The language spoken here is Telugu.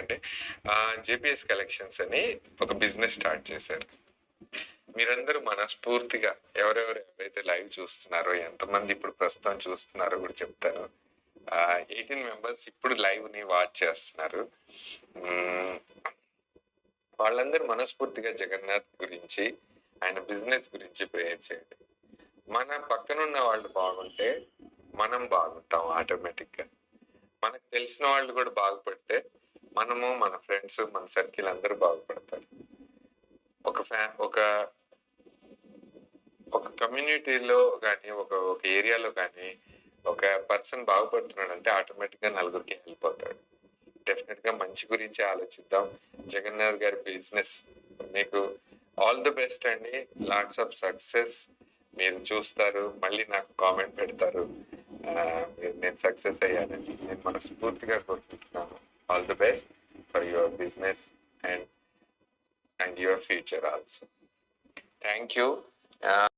ఏంటంటే జేపీఎస్ కలెక్షన్స్ అని ఒక బిజినెస్ స్టార్ట్ చేశారు. మీరందరూ మనస్ఫూర్తిగా ఎవరైతే లైవ్ చూస్తున్నారో, ఎంతమంది ఇప్పుడు ప్రస్తుతం చూస్తున్నారో కూడా చెప్తాను. 18 మెంబర్స్ ఇప్పుడు లైవ్ ని వాచ్ చేస్తున్నారు. వాళ్ళందరూ మనస్ఫూర్తిగా జగన్నాథ్ గురించి, ఆయన బిజినెస్ గురించి ప్రేయర్ చేయండి. మన పక్కనున్న వాళ్ళు బాగుంటే మనం బాగుంటాం ఆటోమేటిక్ గా. మనకు తెలిసిన వాళ్ళు కూడా బాగుపడితే మనము, మన ఫ్రెండ్స్, మన సర్కిల్ అందరూ బాగుపడతారు. ఒక కమ్యూనిటీలో కానీ, ఒక ఏరియాలో కానీ ఒక పర్సన్ బాగుపడుతున్నాడు అంటే ఆటోమేటిక్ గా నలుగురికి హెల్ప్ అవుతాడు. డెఫినెట్ గా మంచి గురించి ఆలోచిద్దాం. జగన్నాథ్ గారి బిజినెస్ మీకు ఆల్ ది బెస్ట్ అండి. Lots of success. మీరు చూస్తారు, మళ్ళీ నాకు కామెంట్ పెడతారు నేను సక్సెస్ అయ్యానని. నేను మనస్ఫూర్తిగా కోరుకుంటున్నాను. All the best for your business and your future also. Thank you.